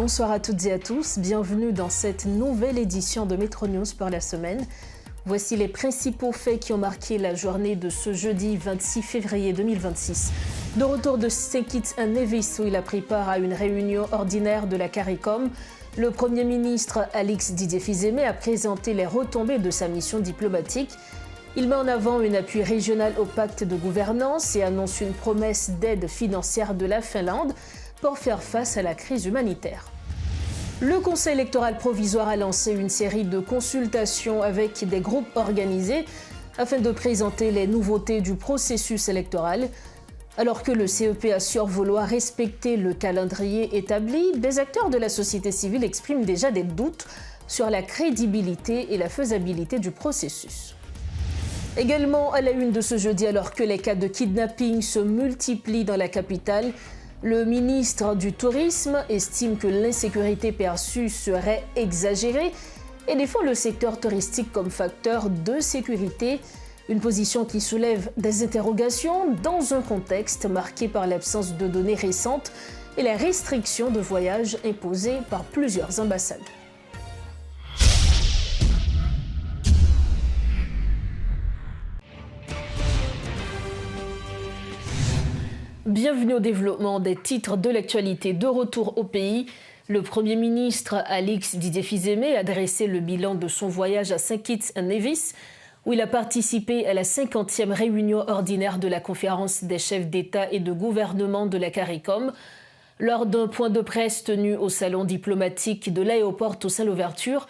Bonsoir à toutes et à tous, bienvenue dans cette nouvelle édition de Metro News pour la semaine. Voici les principaux faits qui ont marqué la journée de ce jeudi 26 février 2026. De retour de St. Kitts and Nevis où il a pris part à une réunion ordinaire de la CARICOM, le Premier ministre Alix Didier Fils-Aimé a présenté les retombées de sa mission diplomatique. Il met en avant un appui régional au pacte de gouvernance et annonce une promesse d'aide financière de la Finlande pour faire face à la crise humanitaire. Le Conseil électoral provisoire a lancé une série de consultations avec des groupes organisés afin de présenter les nouveautés du processus électoral. Alors que le CEP assure vouloir respecter le calendrier établi, des acteurs de la société civile expriment déjà des doutes sur la crédibilité et la faisabilité du processus. Également à la une de ce jeudi, alors que les cas de kidnapping se multiplient dans la capitale, le ministre du Tourisme estime que l'insécurité perçue serait exagérée et défend le secteur touristique comme facteur de sécurité, une position qui soulève des interrogations dans un contexte marqué par l'absence de données récentes et les restrictions de voyage imposées par plusieurs ambassades. Bienvenue au développement des titres de l'actualité. De retour au pays, le Premier ministre Alix Didier Fils-Aimé a dressé le bilan de son voyage à St. Kitts and Nevis, où il a participé à la 50e réunion ordinaire de la conférence des chefs d'État et de gouvernement de la CARICOM. Lors d'un point de presse tenu au salon diplomatique de l'aéroport Toussaint-Louverture,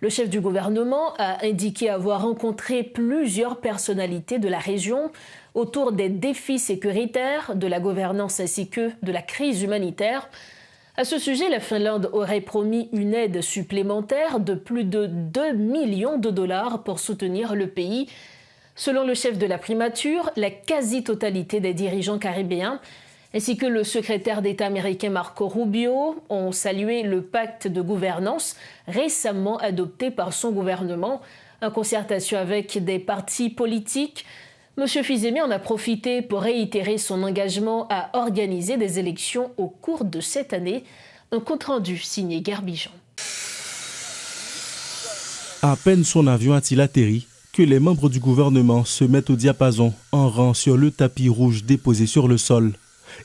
le chef du gouvernement a indiqué avoir rencontré plusieurs personnalités de la région autour des défis sécuritaires, de la gouvernance ainsi que de la crise humanitaire. À ce sujet, la Finlande aurait promis une aide supplémentaire de plus de 2 millions de dollars pour soutenir le pays. Selon le chef de la primature, la quasi-totalité des dirigeants caribéens ainsi que le secrétaire d'État américain Marco Rubio ont salué le pacte de gouvernance récemment adopté par son gouvernement en concertation avec des partis politiques. M. Fils-Aimé en a profité pour réitérer son engagement à organiser des élections au cours de cette année. Un compte-rendu signé Gerbijan. À peine son avion a-t-il atterri que les membres du gouvernement se mettent au diapason en rang sur le tapis rouge déposé sur le sol.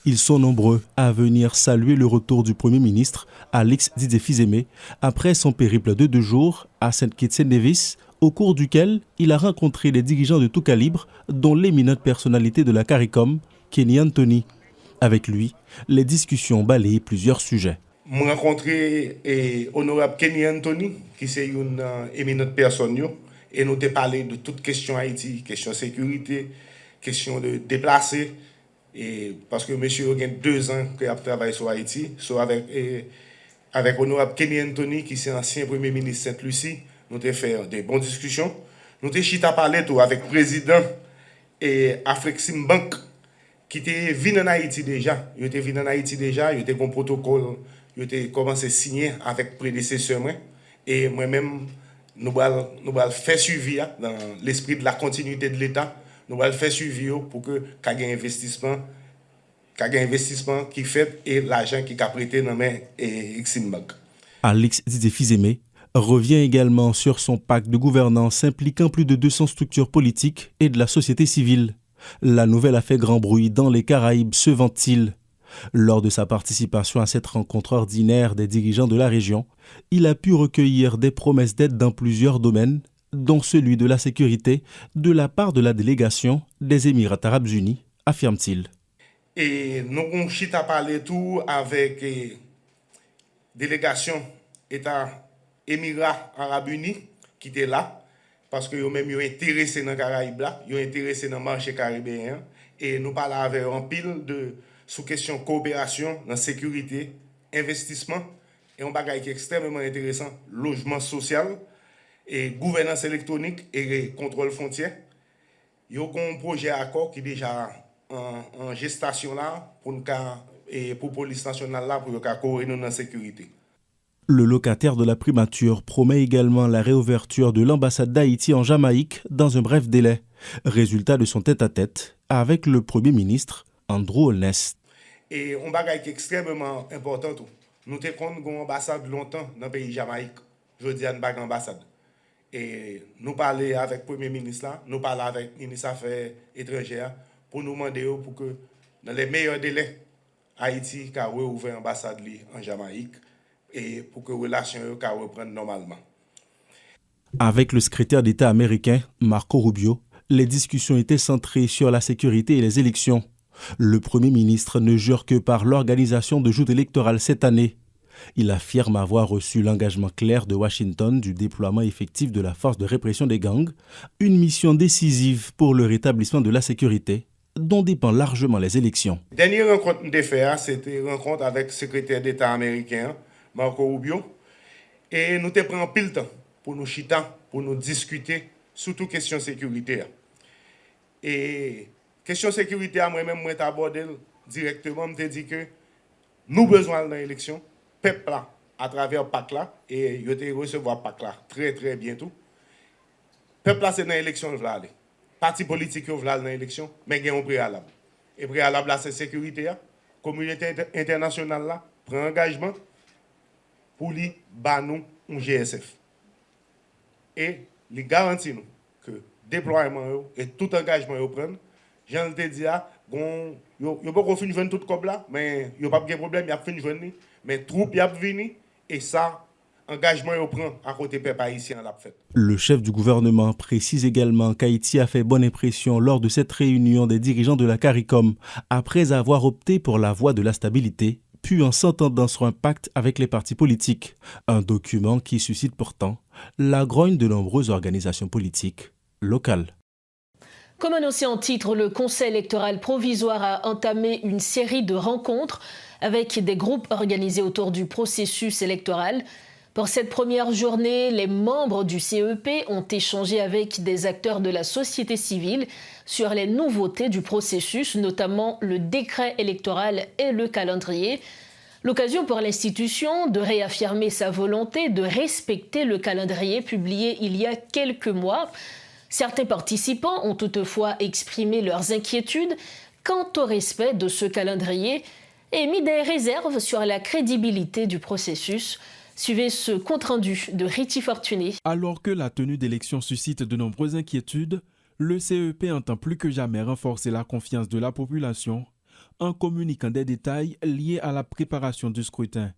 Ils sont nombreux à venir saluer le retour du Premier ministre Alix Didier Fils-Aimé après son périple de 2 jours à St. Kitts and Nevis, au cours duquel il a rencontré des dirigeants de tout calibre, dont l'éminente personnalité de la CARICOM, Kenny Anthony. Avec lui, les discussions balayaient plusieurs sujets. J'ai rencontré l'honorable Kenny Anthony, qui est une éminente personne, et nous avons parlé de toutes questions Haïti, questions de sécurité, questions de déplacés. Et parce que monsieur a 2 ans qu'il a travaillé sur Haïti, avec l'honorable Kenny Anthony, qui est ancien Premier ministre Sainte-Lucie, nous avons fait des bonnes discussions. Nous avons chita parlé tout avec le président et Afrexim Bank, qui était venu en Haïti déjà. Il était venu en Haïti déjà, il était un protocole, il était commencé à signer avec prédécesseur. Et moi-même, nous allons faire suivi dans l'esprit de la continuité de l'État. Nous allons faire suivi pour que qu'il y ait un investissement qui fait et l'argent qui a prêté dans main et Exim Bank. Alix Didier Fils-Aimé revient également sur son pacte de gouvernance impliquant plus de 200 structures politiques et de la société civile. La nouvelle a fait grand bruit dans les Caraïbes, se vante-t-il. Lors de sa participation à cette rencontre ordinaire des dirigeants de la région, il a pu recueillir des promesses d'aide dans plusieurs domaines, dont celui de la sécurité, de la part de la délégation des Émirats arabes unis, affirme-t-il. Et nous avons parlé tout avec délégation État Émirats arabes unis qui était là, parce qu'ils ont même intéressé dans les Caraïbes, ils ont intéressé dans le marché caribéen, et nous parlons avec un pile de sous question coopération, dans sécurité, investissement, et un bagage qui est extrêmement intéressant, logement social, et gouvernance électronique et contrôle frontière. Il y a un projet accord qui est déjà en gestation là pour la police nationale là pour couvrir dans la sécurité. Le locataire de la primature promet également la réouverture de l'ambassade d'Haïti en Jamaïque dans un bref délai, résultat de son tête-à-tête avec le Premier ministre Andrew Holness. Et un bagage qui est extrêmement important nous avons une ambassade longtemps dans le pays Jamaïque. Je dis à une bague ambassade. Et nous parlons avec le Premier ministre, là, nous parlons avec le ministre des Affaires étrangères pour nous demander pour que, dans les meilleurs délais, Haïti a ouvert l'ambassade en Jamaïque et pour que les relations reprennent normalement. Avec le secrétaire d'État américain, Marco Rubio, les discussions étaient centrées sur la sécurité et les élections. Le Premier ministre ne jure que par l'organisation de joutes électorales cette année. Il affirme avoir reçu l'engagement clair de Washington du déploiement effectif de la force de répression des gangs, une mission décisive pour le rétablissement de la sécurité, dont dépendent largement les élections. Dernière rencontre de fait, c'était une rencontre avec le secrétaire d'État américain, Marco Rubio, et nous te prenons pile temps pour nous chita, pour nous discuter sur toute question de sécurité. Et question de sécurité, moi-même, je t'ai abordé directement, je t'ai dit que nous avons besoin de l'élection. Peuple là, à travers PAC là, et je vais recevoir PAC là très très bientôt. Peuple là, c'est dans l'élection que je veux aller. Parti politique que je veux aller dans l'élection, mais il y a un préalable. Et préalable là, c'est sécurité. La communauté internationale là, prend engagement pour lui battre nous un GSF. Et il garantit nous que le déploiement et tout engagement qu'ils prennent, j'en ai dit, il n'y a pas fini de jouer tout comme là, mais il n'y a pas de problème, il y a fini de jouer. Mais troupe y a venu et ça, engagement y prend à côté peuple haïtien l'a fait. Le chef du gouvernement précise également qu'Haïti a fait bonne impression lors de cette réunion des dirigeants de la CARICOM, après avoir opté pour la voie de la stabilité, puis en s'entendant sur un pacte avec les partis politiques, un document qui suscite pourtant la grogne de nombreuses organisations politiques locales. Comme annoncé en titre, le Conseil électoral provisoire a entamé une série de rencontres avec des groupes organisés autour du processus électoral. Pour cette première journée, les membres du CEP ont échangé avec des acteurs de la société civile sur les nouveautés du processus, notamment le décret électoral et le calendrier. L'occasion pour l'institution de réaffirmer sa volonté de respecter le calendrier publié il y a quelques mois. Certains participants ont toutefois exprimé leurs inquiétudes quant au respect de ce calendrier et mis des réserves sur la crédibilité du processus. Suivez ce compte-rendu de Riti Fortuné. Alors que la tenue d'élections suscite de nombreuses inquiétudes, le CEP entend plus que jamais renforcer la confiance de la population en communiquant des détails liés à la préparation du scrutin.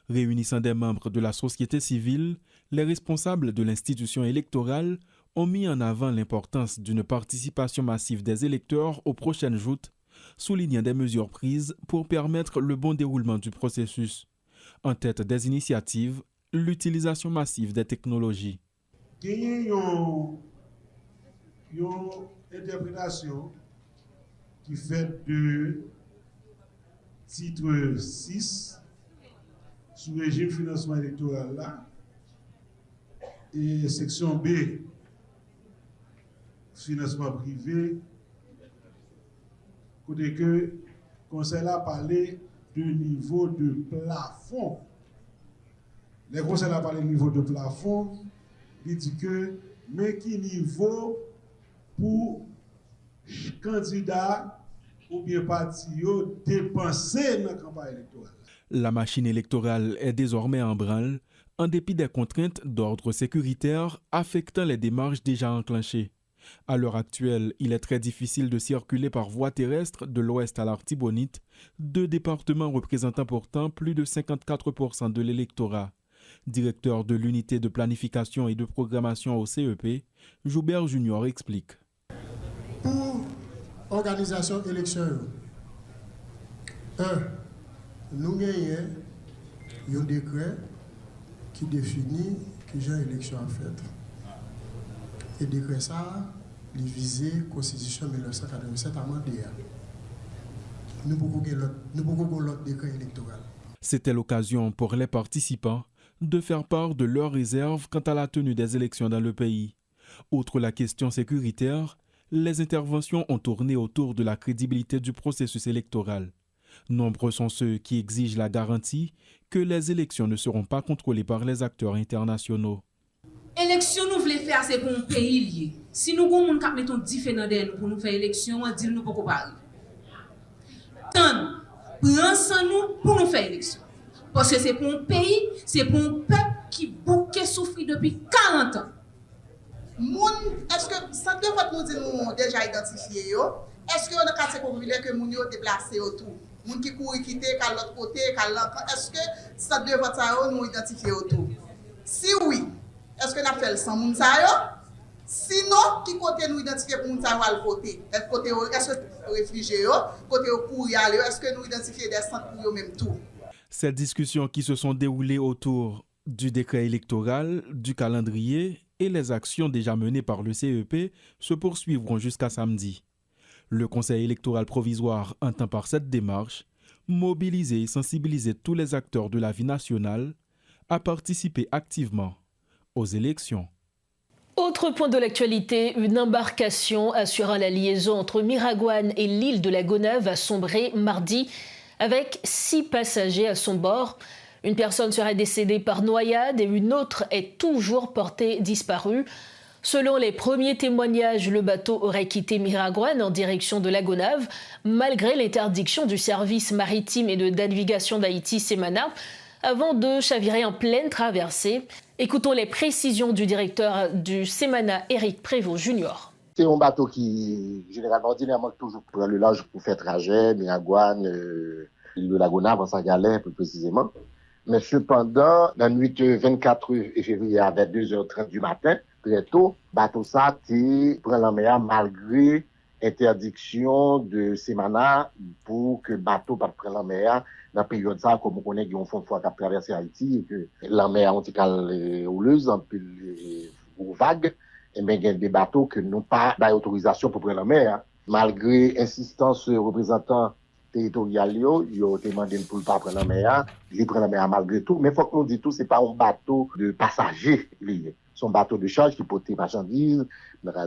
Réunissant des membres de la société civile, les responsables de l'institution électorale ont mis en avant l'importance d'une participation massive des électeurs aux prochaines joutes, soulignant des mesures prises pour permettre le bon déroulement du processus. En tête des initiatives, l'utilisation massive des technologies. Il y a une interprétation qui fait de titre 6 sous régime financement électoral là et section B financement privé, côté que le conseil a parlé de niveau de plafond. Le conseil a parlé de niveau de plafond, il dit que, mais qui niveau pour candidat ou bien parti dépenser dans la campagne électorale. La machine électorale est désormais en branle, en dépit des contraintes d'ordre sécuritaire affectant les démarches déjà enclenchées. À l'heure actuelle, il est très difficile de circuler par voie terrestre de l'ouest à l'Artibonite, deux départements représentant pourtant plus de 54% de l'électorat. Directeur de l'unité de planification et de programmation au CEP, Joubert Junior explique. Pour organisation élection, nous avons un décret qui définit que j'ai élection en fait. Et décret ça, il visait la Constitution 1987 à Mandéa. Nous avons l'autre décret électoral. C'était l'occasion pour les participants de faire part de leurs réserves quant à la tenue des élections dans le pays. Outre la question sécuritaire, les interventions ont tourné autour de la crédibilité du processus électoral. Nombreux sont ceux qui exigent la garantie que les élections ne seront pas contrôlées par les acteurs internationaux. Élection nous voulons faire c'est pour un pays lié. Si nous avons des mettons différents pour nous faire élection, on dit nous pas parler. Tant prends sans nous pour nous faire élection. Parce que c'est pour un pays, c'est pour un peuple qui bouquet souffrit depuis 40 ans. Est-ce que ça devrait nous dire nous déjà identifié yo? Est-ce que dans le quartier populaire que moun yo déplacé autour? Moun qui court quitter qu'à l'autre côté, qu'à l'enfant, est-ce que ça devrait ça nous identifier autour? Si oui, est-ce que nous fait le sans moun ça yo? Sinon, qui côté nous identifier pour moun ça yo le côté? Est-ce que réfugiés yo, côté pour y aller, est-ce que nous identifier des centres pour eux même tout? Ces discussions qui se sont déroulées autour du décret électoral, du calendrier et les actions déjà menées par le CEP se poursuivront jusqu'à samedi. Le Conseil électoral provisoire entend par cette démarche mobiliser et sensibiliser tous les acteurs de la vie nationale à participer activement aux élections. Autre point de l'actualité, une embarcation assurant la liaison entre Miragoâne et l'île de la Gonâve a sombré mardi avec 6 passagers à son bord. Une personne serait décédée par noyade et une autre est toujours portée disparue. Selon les premiers témoignages, le bateau aurait quitté Miragoâne en direction de la Gonâve, malgré l'interdiction du service maritime et de navigation d'Haïti Semana, avant de chavirer en pleine traversée. Écoutons les précisions du directeur du Semana, Éric Prévost Junior. C'est un bateau qui, généralement, ordinairement, toujours prend le large pour faire trajet, Miragoâne, l'île de la Gonâve, en Saint-Galais, plus précisément. Mais cependant, dans la nuit 24 février à 22h30 du matin, très tôt, bateau ça prend la mer malgré interdiction de Semana pour que bateau pas prendre la mer dans la période ça, comme on connaît qu'ils ont fond de fois qu'à traverser Haïti et que la mer est houleuse, en plus vague, et bien il y a des bateaux que n'ont pas d'autorisation pour prendre la mer. Malgré insistance représentant territorial ils ont demandé pour ne pas prendre la mer, ils prennent la mer malgré tout, mais il faut que nous disions tout, c'est pas un bateau de passagers liés. C'est un bateau de charge qui porte des marchandises,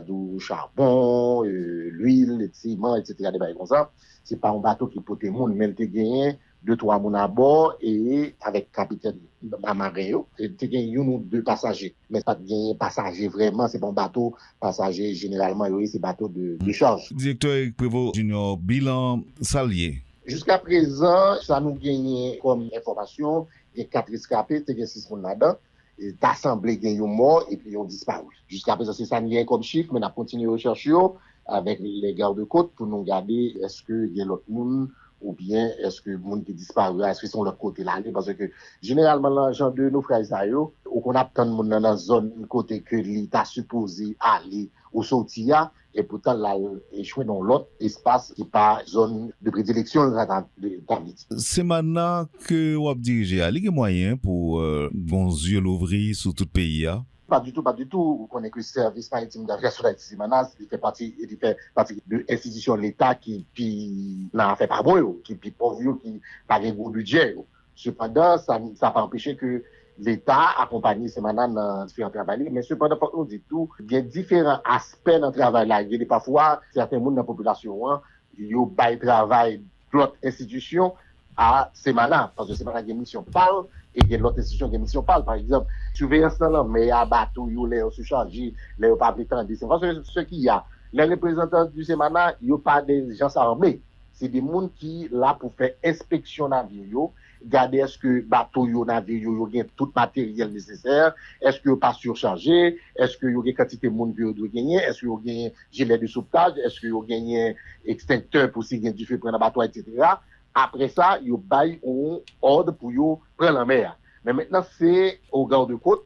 du charbon, l'huile, le ciment, etc. des bails comme ça. C'est pas un bateau qui porte des monde, mais il gagné 2-3 moun à bord et avec capitaine marin, il gagné 1 ou 2 passagers. Mais pas de passagers vraiment, c'est pas un bateau passager généralement, c'est un bateau de charge. Directeur Éric Prévost Junior, bilan salier. Jusqu'à présent, ça nous gagne comme information, il y a 4 rescapés, il y a 6 moun là-dedans. D'assemblée gagne mort et puis ils ont disparu. Jusqu'à présent, c'est ça n'y a comme chiffre, mais on a continué à rechercher avec les gardes-côtes pour nous regarder est-ce qu'il y a l'autre monde ou bien est-ce que le monde qui disparu, est-ce qu'ils sont de l'autre côté là, parce que généralement, l'argent de nos frères Isaïo, on a tant de monde dans la zone côté que l'État supposé aller au sortir, et pourtant là, échoué dans l'autre espace qui n'est pas zone de prédilection d'Haïti. C'est maintenant que vous avez dirigé, il y a moyen pour bon yeux l'ouvrir sur tout le pays. Pas du tout. On connaît que le service maritime d'aviation d'Haïti, il fait partie de l'institution de l'État qui n'a fait pas bon, qui est pauvre, qui n'a pas de gros budget. Cependant, ça n'a pas empêché que l'État accompagne ces maintenant dans différents travaux. Mais cependant, il faut qu'on dise tout, il y a différents aspects dans le travail là. Il y a parfois certains gens dans la population, ils ont bail travail d'autres institutions à ces maintenant, parce que ces maintenant, il y a une mission parle. Et il y a l'autre institution qui a mission parle, par exemple, surveillance dans l'homme, mais il y a bateau, il y a surchargé, il y a pas prétendant. Parce que ce qu'il y a, les représentants du Semana, il n'y a pas des gens armés. C'est des gens qui là pour faire inspection navire, garder est-ce que bateau, navire, il y a tout matériel nécessaire, est-ce que pas surchargé, est-ce que il y a quantité de monde qui doit gagner, est-ce que il y a gilet de sauvetage, est-ce que il y a extincteur pour s'il y a du feu pour un bateau, etc. Après ça, ils baillent un ordre pour prendre la mer. Mais maintenant, c'est au garde-côte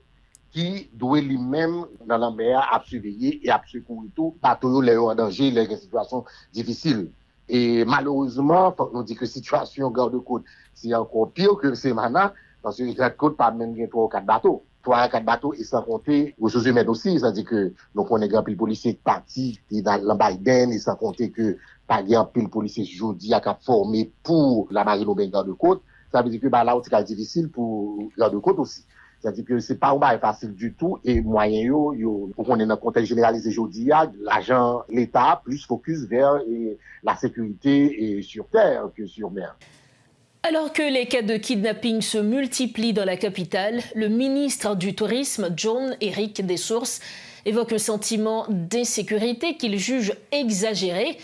qui doit lui-même dans la mer à surveiller et à secourir tout. Bateau les en danger, les situations difficiles. Et malheureusement, faut nous dire que la situation garde-côte, c'est encore pire que c'est maintenant, parce que les garde-côte pas même 3 ou 4 bateaux. 3 ou 4 bateaux, et sans compter aux ressources humaines aussi. C'est-à-dire que nous prenons exemple les policiers partis dans la Biden, et sans compter que par exemple, le policier aujourd'hui a formé pour la marine au garde-côte. Ça veut dire que là, c'est difficile pour garde-côte aussi. C'est-à-dire que c'est pas un bail facile du tout et moyen pour qu'on ait un contexte généralisé aujourd'hui, l'agent, l'État plus focus vers la sécurité sur terre que sur mer. Alors que les cas de kidnapping se multiplient dans la capitale, le ministre du Tourisme, John-Éric Dessources, évoque un sentiment d'insécurité qu'il juge exagéré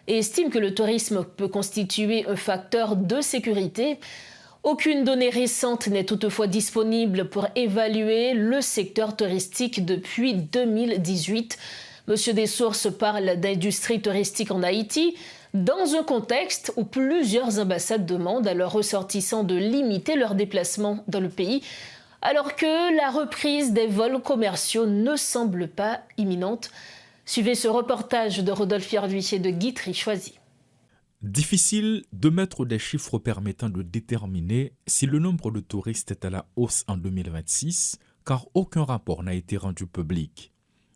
et estime que le tourisme peut constituer un facteur de sécurité. Aucune donnée récente n'est toutefois disponible pour évaluer le secteur touristique depuis 2018. Monsieur Dessources parle d'industrie touristique en Haïti dans un contexte où plusieurs ambassades demandent à leurs ressortissants de limiter leurs déplacements dans le pays, alors que la reprise des vols commerciaux ne semble pas imminente. Suivez ce reportage de Rodolphe Yarduy et de Guy Trichoisy. Difficile de mettre des chiffres permettant de déterminer si le nombre de touristes est à la hausse en 2026, car aucun rapport n'a été rendu public.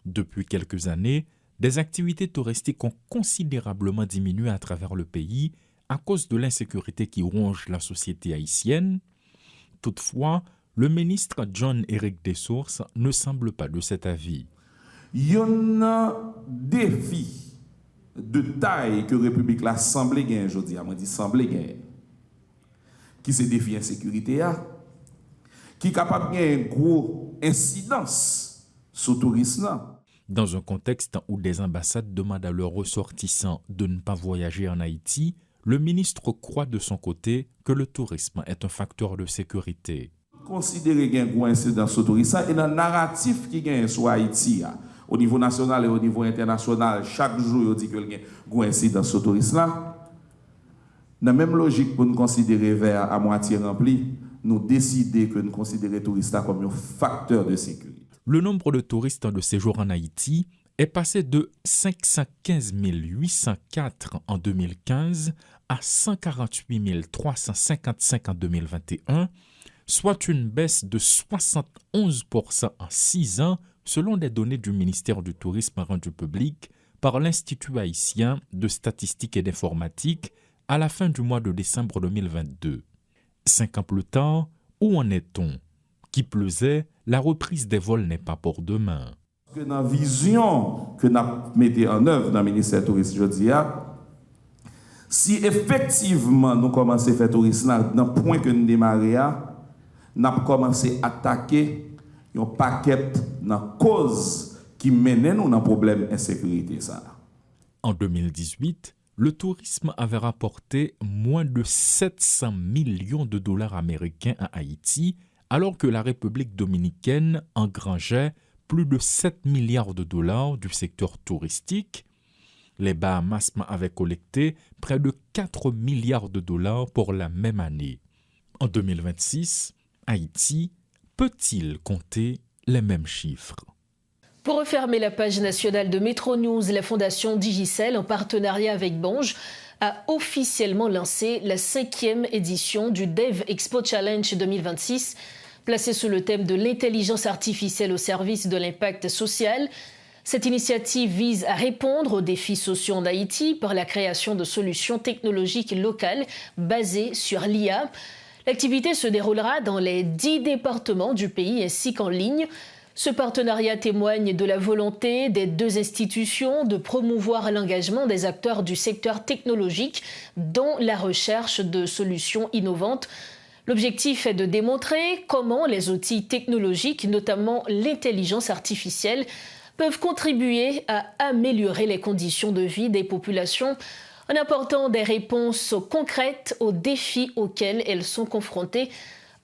Depuis quelques années, des activités touristiques ont considérablement diminué à travers le pays à cause de l'insécurité qui ronge la société haïtienne. Toutefois, le ministre John-Éric Dessources ne semble pas de cet avis. Il y a un défi de taille que la République l'a semblé gagner aujourd'hui, on dit semblé gagner, qui se défi insécurité, qui est capable de gagner une grosse incidence sur le tourisme. Dans un contexte où des ambassades demandent à leurs ressortissants de ne pas voyager en Haïti, le ministre croit de son côté que le tourisme est un facteur de sécurité. Considérer qu'il y a une grosse incidence sur le tourisme et dans le narratif qui gagne sur Haïti, au niveau national et au niveau international, chaque jour, on dit qu'il y a une grosse incidence sur le tourisme. Dans la même logique pour nous considérer vers à moitié rempli, nous décider que nous considérons le tourisme comme un facteur de sécurité. Le nombre de touristes de séjour en Haïti est passé de 515 804 en 2015 à 148 355 en 2021, soit une baisse de 71% en 6 ans, selon des données du ministère du Tourisme rendues publiques par l'Institut haïtien de statistique et d'informatique à la fin du mois de décembre 2022. 5 ans plus tard, où en est-on? Qui plus est, la reprise des vols n'est pas pour demain. Dans la vision que nous mettons en œuvre dans le ministère du Tourisme aujourd'hui, si effectivement nous commençons à faire tourisme dans le point que nous démarrons, nous avons commencé à attaquer un paquet de causes qui mènent nous dans le problème d'insécurité. En 2018, le tourisme avait rapporté moins de 700 millions de dollars américains à Haïti, alors que la République dominicaine engrangeait plus de 7 milliards de dollars du secteur touristique. Les Bahamas avaient collecté près de 4 milliards de dollars pour la même année. En 2026, Haïti peut-il compter les mêmes chiffres? Pour refermer la page nationale de Métro News, la fondation Digicel, en partenariat avec Bonge, a officiellement lancé la 5e édition du Dev Expo Challenge 2026, placée sous le thème de l'intelligence artificielle au service de l'impact social. Cette initiative vise à répondre aux défis sociaux en Haïti par la création de solutions technologiques locales basées sur l'IA. L'activité se déroulera dans les 10 départements du pays ainsi qu'en ligne. Ce partenariat témoigne de la volonté des deux institutions de promouvoir l'engagement des acteurs du secteur technologique dans la recherche de solutions innovantes. L'objectif est de démontrer comment les outils technologiques, notamment l'intelligence artificielle, peuvent contribuer à améliorer les conditions de vie des populations en apportant des réponses concrètes aux défis auxquels elles sont confrontées,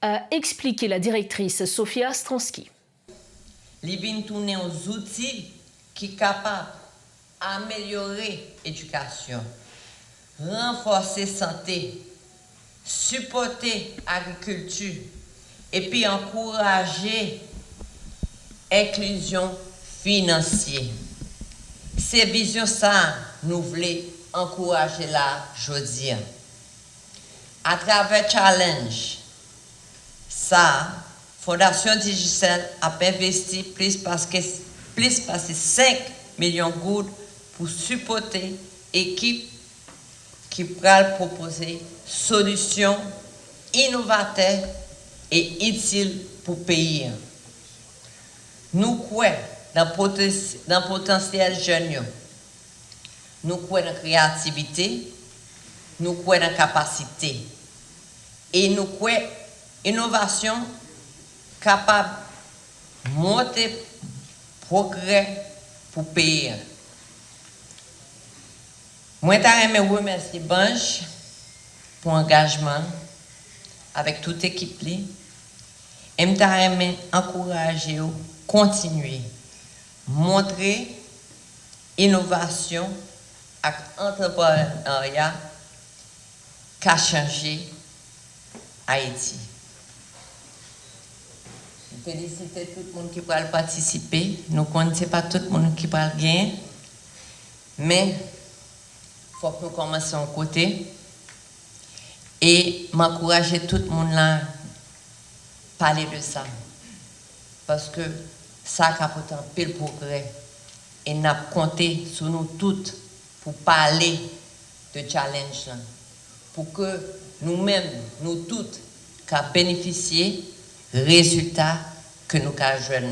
a expliqué la directrice Sofia Stransky. Li vin tourner aux outils qui sont capables d'améliorer l'éducation, renforcer la santé, supporter l'agriculture et puis encourager l'inclusion financière. Ces visions, ça, nous voulons encourager là aujourd'hui. À travers Challenge, ça, Fondation Digicel a investi plus parce que 5 millions de gouttes pour supporter l'équipe qui pourra proposer solutions innovantes et utiles pour le pays. Nous croyons dans le potentiel jeune, nous croyons dans la créativité, nous croyons dans la capacité et nous croyons innovation capable de monter progrès pour le pays. Je remercie Bonge pour l'engagement avec toute équipe li, et m'ta encourager à continuer, montrer innovation et entrepreneuriat qui a changé Haïti. Je félicite tout le monde qui va participer. Nous ne connaissons pas tout le monde qui va gagner, mais il faut que nous commencions à côté et m'encourager tout le monde là parler de ça. Parce que ça a apporté un pile progrès. Et nous avons compté sur nous toutes pour parler de challenge là. Pour que nous-mêmes, nous toutes, qu'à bénéficier des résultats que nous avons.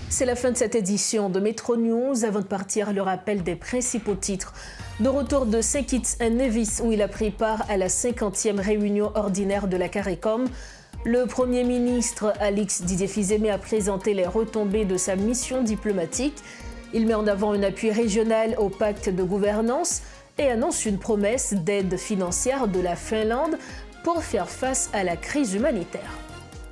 C'est la fin de cette édition de Metro News. Avant de partir, le rappel des principaux titres. De retour de St. Kitts and Nevis, où il a pris part à la 50e réunion ordinaire de la CARICOM, le Premier ministre Alix Didier Fils-Aimé a présenté les retombées de sa mission diplomatique. Il met en avant un appui régional au pacte de gouvernance et annonce une promesse d'aide financière de la Finlande pour faire face à la crise humanitaire.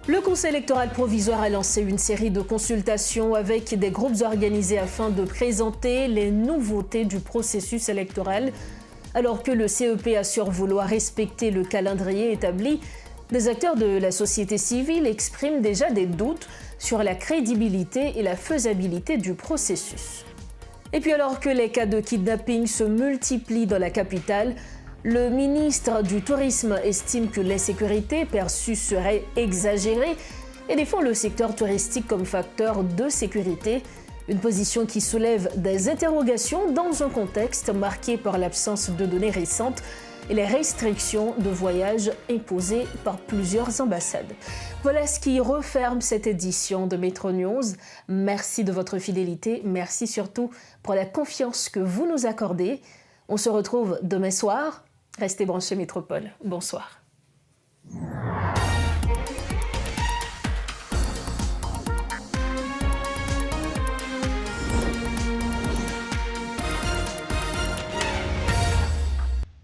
Le Conseil électoral provisoire a lancé une série de consultations avec des groupes organisés afin de présenter les nouveautés du processus électoral. Alors que le CEP assure vouloir respecter le calendrier établi, des acteurs de la société civile expriment déjà des doutes sur la crédibilité et la faisabilité du processus. Et puis alors que les cas de kidnapping se multiplient dans la capitale, le ministre du Tourisme estime que l'insécurité perçue serait exagérée et défend le secteur touristique comme facteur de sécurité, une position qui soulève des interrogations dans un contexte marqué par l'absence de données récentes et les restrictions de voyage imposées par plusieurs ambassades. Voilà ce qui referme cette édition de Metro News. Merci de votre fidélité, merci surtout pour la confiance que vous nous accordez. On se retrouve demain soir. Restez branchés Métropole. Bonsoir.